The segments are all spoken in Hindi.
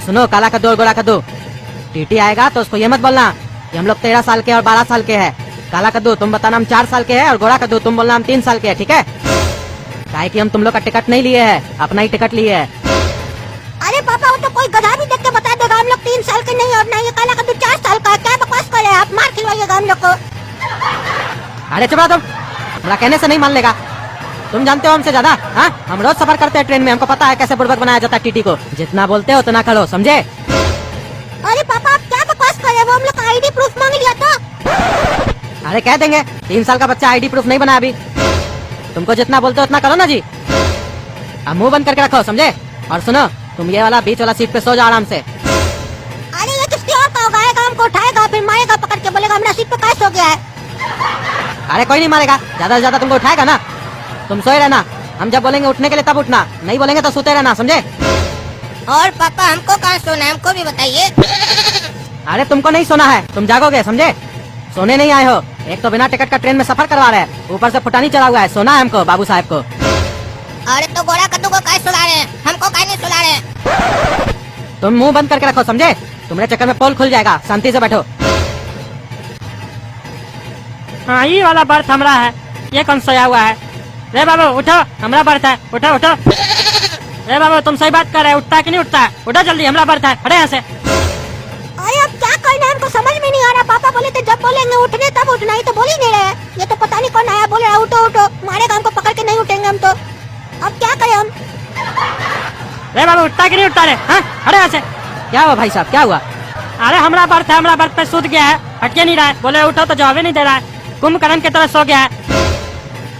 सुनो काला कद्दू और गोरा कद्दू, टीटी आएगा तो उसको ये मत बोलना कि हम लोग 13 साल के और 12 साल के हैं। काला कद्दू तुम बताना हम 4 साल के हैं और गोरा कद्दू तुम बोलना हम 3 साल के हैं, ठीक है? काहे कि हम तुम लोग का टिकट नहीं लिए है, अपना ही टिकट लिए है। अरे पापा वो तो कोई गधा भी देख के बता देगा हम लोग 3 साल के नहीं और ना ये काला कद्दू 4 साल का है। क्या बकवास कर रहे हैं आप, मार खिलवाइएगा हम लोग को। अरे चुप रहो तुम, हमारा कहने से नहीं मान लेगा। तुम जानते हो हमसे ज्यादा? हाँ, हम रोज सफर करते हैं ट्रेन में, हमको पता है कैसे बुड़बक बनाया जाता है टीटी को। जितना बोलते हो उतना करो, समझे? अरे पापा आप क्या बकवास कर रहे हैं, वो हम लोग का आईडी प्रूफ मांग लिया था। अरे कह देंगे 3 साल का बच्चा आईडी प्रूफ नहीं बना अभी। तुमको जितना बोलते हो उतना करो ना जी। अब मुंह बंद करके रखो, समझे? और सुनो, तुम ये वाला बीच वाला सीट पे सो जाओ आराम से। अरे ये किसकी और का होगा, आएगा हमको उठाएगा फिर मारेगा पकड़ के, बोलेगा मेरा सीट पे कैसे सो गया है। अरे कोई नहीं मारेगा, ज्यादा से ज्यादा तुमको उठाएगा ना। तुम सोए रहना, हम जब बोलेंगे उठने के लिए तब उठना, नहीं बोलेंगे तो सोते रहना, समझे? और पापा हमको कहाँ सोना है, हमको भी बताइए। अरे तुमको नहीं सोना है, तुम जागोगे, समझे? सोने नहीं आए हो, एक तो बिना टिकट का ट्रेन में सफर करवा रहे हैं, ऊपर से फुटानी चढ़ा हुआ है। सोना है हमको, बाबू साहब को। अरे तो गोरा कद्दू को कैसे सुला रहे हैं, हमको कैसे नहीं सुला रहे हैं। तुम मुंह बंद करके रखो, समझे? तुम्हारे चक्कर में पोल खुल जाएगा, शांति से बैठो। हाँ ये वाला बर्थ हमारा है, ये कौन सोया हुआ है? रे बाबू उठो, हमारा बर्थ है, उठो उठो। रे बाबू तुम सही बात कर रहे हो, उठता है कि नहीं उठता है? उठो जल्दी, हमारा बर्थ है, हटे यहाँ से। अरे अब क्या करना है, हमको समझ में नहीं आ रहा। पापा बोले थे जब बोलेंगे उठने तब उठना, ही तो बोल ही नहीं रहे। ये तो पता नहीं कौन आया बोल रहा है उठो उठो, मारेगा हमको पकड़ के, नहीं उठेंगे हम तो। अब क्या करें हम? रे बाबू उठता है कि नहीं उठता रे? हाँ हटे यहाँ से। क्या हुआ भाई साहब, क्या हुआ? अरे हमारा बर्थ है, हमारा बर्थ पे सूत गया है, हटके नहीं रहा है। बोले उठो तो जवाब ही नहीं दे रहा है, कुंभकर्ण की तरह सो गया है।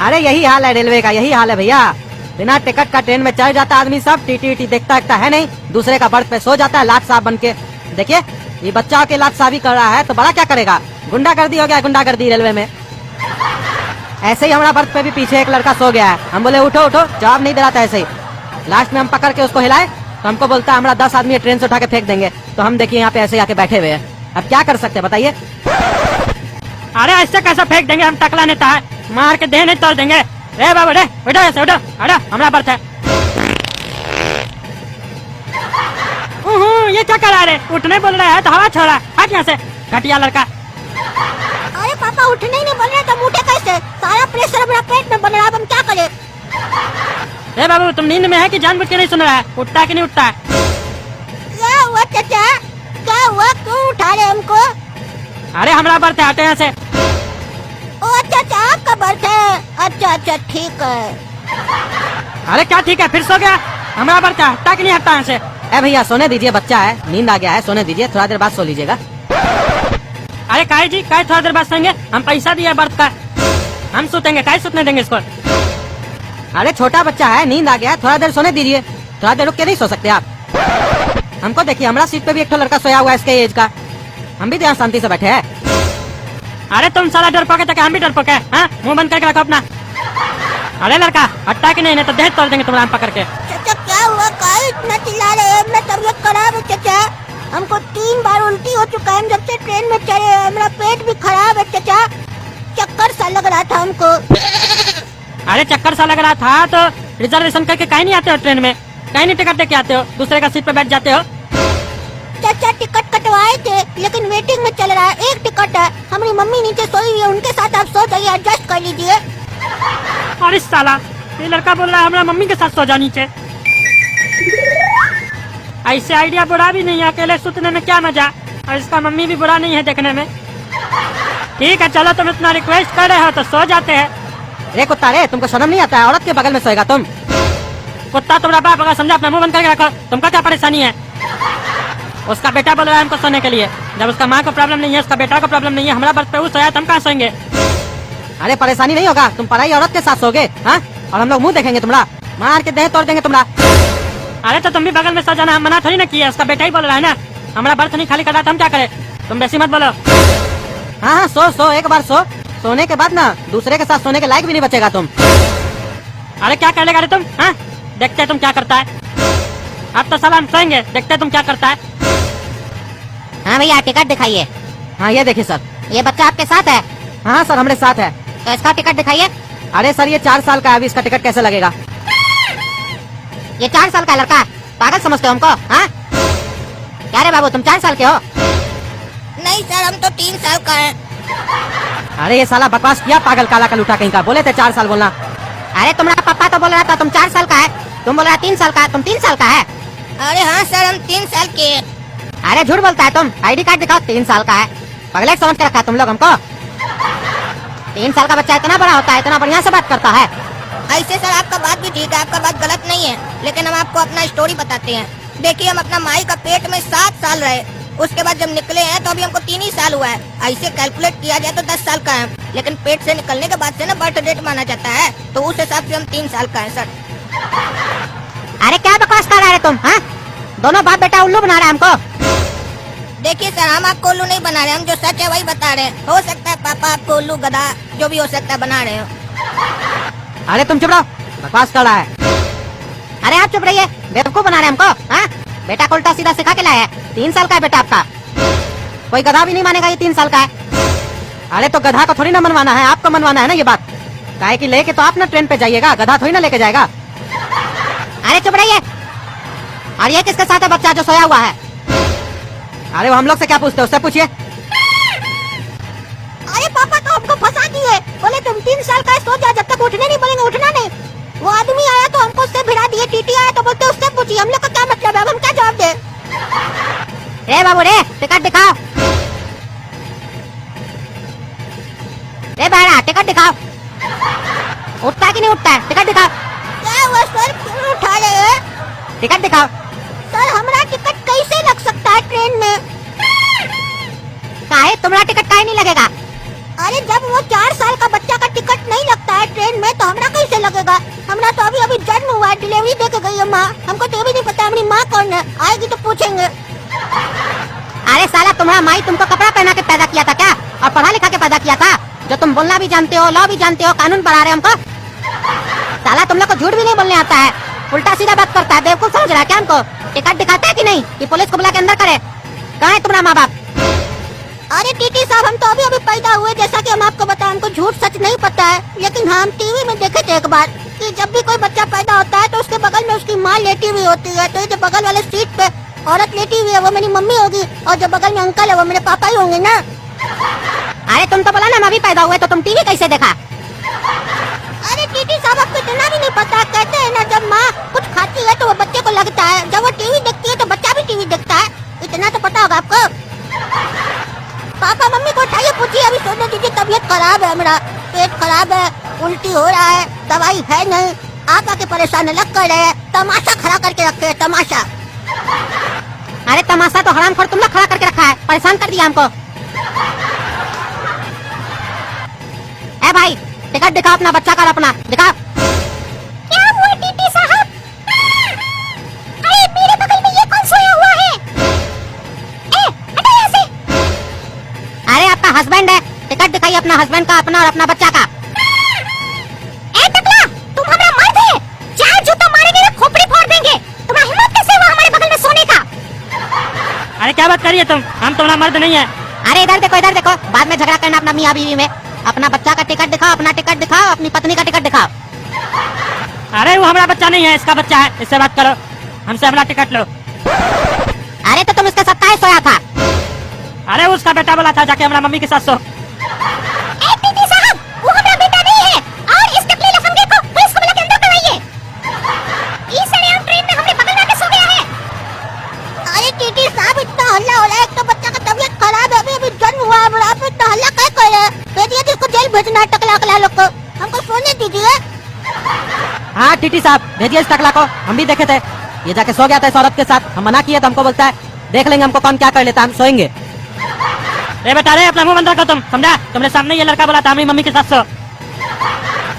अरे यही हाल है रेलवे का, यही हाल है भैया। बिना टिकट का ट्रेन में चढ़ जाता आदमी, सब टीटी देखता है नहीं, दूसरे का बर्थ पे सो जाता है लाट साहब बन के। देखिए ये बच्चा के लाट साहब कर रहा है तो बड़ा क्या करेगा? गुंडागर्दी हो गया, गुंडागर्दी रेलवे में। ऐसे ही हमारा बर्थ पे भी पीछे एक लड़का सो गया है, हम बोले उठो उठो, जवाब नहीं दे रहा था। ऐसे ही लास्ट में हम पकड़ के उसको हिलाए तो हमको बोलता है हमारा 10 आदमी ट्रेन से उठा के फेंक देंगे। तो हम देखिए यहाँ पे ऐसे आके बैठे हुए हैं, अब क्या कर सकते हैं बताइए? अरे ऐसे कैसे फेंक देंगे, हम टकला नेता है, मार के देह नहीं तोड़ देंगे। रे बाबू रे उठो ऐसे, उठो हटो, हमारा बर्थ है। ये क्या करा रहे, उठने बोल रहा है तो हवा छोड़ा, हट यहाँ से घटिया लड़का। अरे पापा उठने ही नहीं बोल रहे तो उठे कैसे? सारा प्रेशर मेरा पेट में बन रहा है, अब हम क्या करें? रे बाबू तुम नींद में है कि जानबूझ के नहीं सुन रहा है? उठता है कि नहीं उठता है? क्या हुआ चाचा, क्या हुआ, क्यों उठा रहे हमको? अरे हमारा बर्थ है, हटे यहाँ से। ओ चाचा आपका बर्थ है, अच्छा अच्छा ठीक है। अरे क्या ठीक है, फिर सो गया? हमारा बर्थ है, हटता कि नहीं हटता यहाँ से? ए भैया सोने दीजिए, बच्चा है, नींद आ गया है, सोने दीजिए, थोड़ा देर बाद सो लीजिएगा। अरे काहे जी, काहे थोड़ा देर बाद सोएंगे? हम पैसा दिया बर्थ का, हम सोतेंगे, काहे सोने देंगे इसको? अरे छोटा बच्चा है, नींद आ गया है, थोड़ा देर सोने दीजिए। थोड़ा देर रुक के नहीं सो सकते आप? हमको देखिए, हमारा सीट पे भी एक लड़का सोया हुआ है इसके एज का, हम भी तो यहाँ शांति से बैठे हैं। अरे तुम साला डरपोक है तो क्या हम भी डरपोक है? हाँ मुंह बंद करके रखो अपना। अरे लड़का हटता कि नहीं तो देह तोड़ देंगे तुम्हारा पकड़ के। चाचा क्या हुआ, काहे इतना चिल्ला रहे हैं? मेरा तबीयत खराब है चाचा, हमको 3 बार उल्टी हो चुका है जब से ट्रेन में चढ़े, हमारा पेट भी खराब है चाचा, चक्कर सा लग रहा था हमको। अरे चक्कर सा लग रहा था तो रिजर्वेशन करके कहीं नहीं आते हो ट्रेन में? कहीं नहीं टिकट देके आते हो, दूसरे का सीट पे बैठ जाते हो? चाचा टिकट कटवाए थे लेकिन वेटिंग में चल रहा है, एक टिकट है, हमारी मम्मी नीचे सोई हुई है, उनके साथ आप सो जाइए, एडजस्ट कर लीजिए। अरे साला ये लड़का बोल रहा है हमारा मम्मी के साथ सो जा नीचे। ऐसे आइडिया बुरा भी नहीं है, अकेले सुतने में क्या मजा, और इसका मम्मी भी बुरा नहीं है देखने में। ठीक है चलो, तुम इतना रिक्वेस्ट कर रहे हो तो सो जाते हैं। रे कुत्ता रे, तुमको शर्म नहीं आता है? औरत के बगल में सोएगा तुम? कुत्ता तुम्हारा बाप होगा, समझा? अपना मुंह बंद करके रखो, तुमको क्या परेशानी है? उसका बेटा बोल रहा है हमको सोने के लिए, जब उसका माँ को प्रॉब्लम नहीं है, उसका बेटा को प्रॉब्लम नहीं है, हमारा बर्थ पे वो सोया, तुम कहाँ सोएंगे? अरे परेशानी नहीं होगा, तुम पराई औरत के साथ सोगे हाँ? और हम लोग मुंह देखेंगे तुम्हारा, मार के देह तोड़ देंगे तुम्हारा। अरे तो तुम भी बगल में सो जाना, मना थोड़ी ना किया, उसका बेटा ही बोल रहा है ना, हमारा बर्थ नहीं खाली कर रहा था, हम क्या करें? तुम बेसी मत बोलो। हाँ हाँ सो सो, एक बार सो, सोने के बाद ना दूसरे के साथ सोने के लायक भी नहीं बचेगा तुम। अरे क्या कर लेगा रे तुम? हाँ देखते तुम क्या करता है, अब तो साला हम सोएंगे, देखते तुम क्या करता है। हाँ भैया टिकट दिखाइए। हाँ ये देखिए सर। ये बच्चा आपके साथ है? हाँ सर हमारे साथ है। तो इसका टिकट दिखाइए। अरे सर ये 4 साल का है, अभी इसका टिकट कैसे लगेगा? ये 4 साल का लड़का, पागल समझते हो हमको? हाँ बाबू तुम 4 साल के हो? नहीं सर, हम तो 3 साल का है। अरे ये साला बकवास किया पागल काला कलूटा कहीं का, बोले थे 4 साल बोलना। अरे तुम्हारा पापा तो बोल रहा था तुम 4 साल का है, तुम बोल रहा 3 साल का, तुम 3 साल का है। अरे हाँ सर, हम 3 साल के हैं। अरे झूठ बोलता है तुम, आईडी कार्ड दिखाओ 3 साल का है। पगले समझ के रखा तुम लोग हमको। 3 साल का बच्चा इतना बड़ा होता है, इतना बढ़िया से बात करता है। ऐसे सर आपका बात भी ठीक है, आपका बात गलत नहीं है, लेकिन हम आपको अपना स्टोरी बताते हैं। देखिए, हम अपना माई का पेट में 7 साल रहे, उसके बाद जब निकले हैं तो अभी हमको 3 ही साल हुआ है। ऐसे कैलकुलेट किया जाए तो 10 साल का है, लेकिन पेट से निकलने के बाद से ना बर्थ डेट माना जाता है, तो उस हिसाब से हम 3 साल का है सर। अरे क्या बकवास कर रहे तुम? हाँ, दोनों बाप बेटा उल्लू बना रहे हैं हमको। देखिए सर, हम आपको उल्लू नहीं बना रहे, हम जो सच है वही बता रहे हैं। हो सकता है पापा आपको उल्लू, गधा, जो भी हो सकता है बना रहे हो। अरे तुम चुप रहो, बकवास कर रहा है। अरे आप चुप रहिए, बेवकूफ बना रहे हमको। हाँ, बेटा को उल्टा सीधा सिखा के लाया है। 3 साल का है बेटा आपका, कोई गधा भी नहीं मानेगा ये 3 साल का है। अरे तो गधा को थोड़ी ना मनवाना है, आपको मनवाना है ना ये बात। काहे कि लेके तो आप ना ट्रेन पे जाइएगा, गधा थोड़ी ना लेके जाएगा। अरे चुप रहिए। और ये किसके साथ है बच्चा जो सोया हुआ है? अरे वो हम लोग से क्या पूछते, उससे पूछिए। अरे पापा तो हमको फंसा दिए, बोले तुम 3 साल का है, सो जा, जब तक उठने नहीं बोलेंगे उठना नहीं। वो आदमी आया तो हमको उससे भिड़ा दिए, टीटी आया तो बोलते उससे पूछिए, हम लोग का क्या मतलब है, अब हम क्या जवाब दे? रे बाबू रे, टिकट दिखाओ। रे बहरा, टिकट दिखाओ। उठता है कि नहीं उठता है? टिकट दिखाओ। क्या हुआ सर, क्यों उठा रहे हैं? टिकट दिखाओ। सर हमारा टिकट कैसे लग सकता है ट्रेन में? काहे तुम्हारा टिकट काहे नहीं लगेगा? अरे जब वो 4 साल का बच्चा का टिकट नहीं लगता है ट्रेन में, तो हमारा कैसे लगेगा? हमारा तो अभी अभी जन्म हुआ है, डिलीवरी दे के गई है माँ, हमको तो भी नहीं पता हमारी माँ कौन है, आएगी तो पूछेंगे। अरे साला, तुम्हारा माई तुमको कपड़ा पहना के पैदा किया था क्या, और पढ़ा लिखा के पैदा किया था, जो तुम बोलना भी जानते हो, लॉ भी जानते हो, कानून पढ़ा रहे हमको? साला तुम लोग को झूठ भी नहीं बोलने आता है, उल्टा सीधा बात करता है, बेवकूफ समझ रहा है क्या हमको? टिकट दिखाता है कि नहीं कि पुलिस को बुला के अंदर करे? कहाँ है तुम्हारा माँ बाप? अरे टीटी साहब, हम तो अभी अभी पैदा हुए, जैसा कि हम आपको बताएं, हमको झूठ सच नहीं पता है, लेकिन हम टीवी में देखे थे एक बार कि जब भी कोई बच्चा पैदा होता है तो उसके बगल में उसकी माँ लेटी हुई होती है। तो ये जो बगल वाले सीट पे औरत लेटी हुई है वो मेरी मम्मी होगी, और जो बगल में अंकल है वो मेरे पापा ही होंगे ना। अरे तुम तो बोला ना हम अभी पैदा हुए, तो तुम टीवी कैसे देखा? अरे टीटी साहब, आपको इतना भी नहीं पता, कहते हैं ना जब माँ कुछ खाती है तो वो बच्चे को लगता है, जब वो टीवी देखती है तो बच्चा भी टीवी देखता है, इतना तो पता होगा आपको। पापा मम्मी को उठाइए, पूछिए, अभी सोने दीजिए, तबीयत खराब है, मेरा पेट खराब है, उल्टी हो रहा है, दवाई है नहीं, आप आके परेशान अलग कर रहे हैं, तमाशा खड़ा करके रखे हैं, तमाशा। अरे तमाशा तो हरामखोर तुम लोग खड़ा करके रखा है, परेशान कर दिया हमको। ए भाई, टिकट दिखाओ अपना, बच्चा का अपना दिखाओ। क्या हुआ टीटी साहब? अरे मेरे बगल में ये कौन सोया हुआ है? ए, हटो यहाँ से। अरे आपका हस्बैंड है, टिकट दिखाइए अपना हस्बैंड का, अपना और अपना बच्चा का। ए टकला, तुम हमारा मर्द है, 4 जूता मारेंगे ना खोपड़ी फोड़ देंगे, तुम्हारा हिम्मत कैसे हुआ हमारे बगल में सोने का? अरे क्या बात करिए तुम, हम तुम्हारा मर्द नहीं है। अरे इधर देखो, बाद में झगड़ा करना अपना मियाँ बीवी में। अपना बच्चा का टिकट दिखाओ, अपना टिकट दिखाओ, अपनी पत्नी का टिकट दिखाओ। अरे वो हमारा बच्चा नहीं है, इसका बच्चा है, इससे बात करो, हमसे अपना टिकट लो। अरे तो तुम इसके साथ काहे सोया था? अरे उसका बेटा बोला था जाके हमारा मम्मी के साथ सो। ए टीटी साहब, वो हमारा बेटा नहीं है, और इस टकले लफंगे को पुलिस को बुला के अंदर करवाइए। इस सरेआम ट्रेन में हमरे बगल में आके सो गया है। अरे टीटी साहब, इतना हल्ला हो रहा है, एक तो बच्चा का तबीयत खराब है, अभी अभी जन्म हुआ है, आप इतना हल्ला क्या कर रहे हैं? भेजिए जिसको जेल भेजना है, टकला लोग को, हमको सोने दीजिए। हाँ टीटी साहब, भेजिए इस टकला को, हम भी देखे थे, ये जाके सो गया था इस औरत के साथ, हम मना किए तो हमको बोलता है देख लेंगे हमको कौन क्या कर लेता है, हम सोएंगे। ए बेटा रे, अपना मुंह बंद रखो तुम, समझा? तुमने सामने ये लड़का बोला था हमारी मम्मी के साथ सो।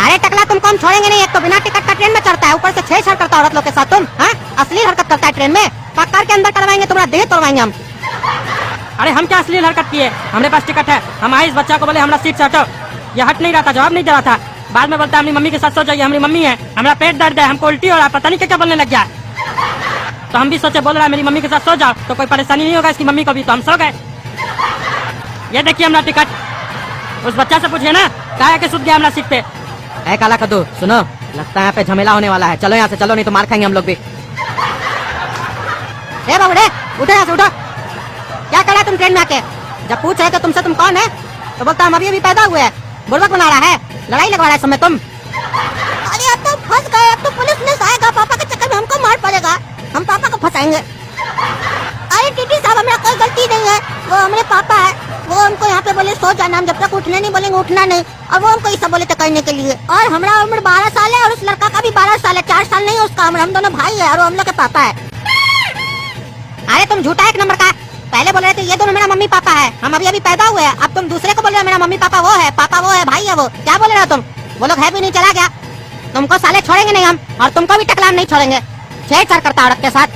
अरे टकला, तुमको हम छोड़ेंगे नहीं, एक तो बिना टिकट का ट्रेन में चढ़ता है, ऊपर से छेड़छाड़ करता है औरत लोग के साथ। तुम हाँ, असली हरकत करता है ट्रेन में, पकड़ के अंदर करवाएंगे, तुम्हारा देह तोड़वाएंगे हम। अरे हम क्या असली हरकत किए, हमारे पास टिकट है। हम आए इस बच्चा को बोले हमारा सीट से हटो, ये हट नहीं रहा था, जवाब नहीं दे रहा था। बाद में बोलता है हमारी मम्मी के साथ सो जाइए, हमारी मम्मी है, हमारा पेट दर्द है, हमको उल्टी हो रहा है, पता नहीं क्या क्या बोलने लग गया। तो हम भी सोचे, बोल रहा है मेरी मम्मी के साथ सो जाओ तो कोई परेशानी नहीं होगा इसकी मम्मी को भी, तो हम सो गए। ये देखिए हमारा टिकट, उस बच्चा से पूछिए ना, कहा के सुत गया हमारा सीट पे। ऐ काला कद्दू, सुनो, लगता है यहाँ पे झमेला होने वाला है, चलो यहाँ से, चलो नहीं तो मार खाएंगे हम लोग भी। ए बाबू रे, उठो यहाँ से, उठो। क्या करा तुम ट्रेन में आके? जब पूछे कि तुमसे तुम कौन है तो बोलता हम अभी पैदा हुए हैं। बुड़बक बना रहा है, लड़ाई लगवा रहा है समय तुम। अरे अब तो फंस गए, अब तो पुलिस ने आएगा, पापा के चक्कर में हमको मार पड़ेगा, हम पापा को फंसाएंगे। अरे टीटी साहब हमारा कोई गलती नहीं है, वो हमारे पापा है, वो हमको यहाँ पे बोले सो जाना, हम जब तक उठने नहीं बोलेंगे उठना नहीं, और वो हमको ये सब बोले तो करने के लिए। और हमारा उम्र 12 साल है और उस लड़का का भी 12 साल है, 4 साल नहीं है उसका उम्र, हम दोनों भाई है और वो हम लोग के पापा है। अरे तुम झूठा एक नंबर का, पहले बोल रहे थे ये दोनों मेरा मम्मी पापा है, हम अभी पैदा हुए हैं, अब तुम दूसरे को बोल रहे हो मेरा मम्मी पापा वो है, पापा वो है, भाई है वो, क्या बोल रहे हो तुम? वो लोग है भी नहीं, चला गया। तुमको साले छोड़ेंगे नहीं हम, और तुमको भी टकलाम नहीं छोड़ेंगे। छेड़छाड़ करता औरत के साथ।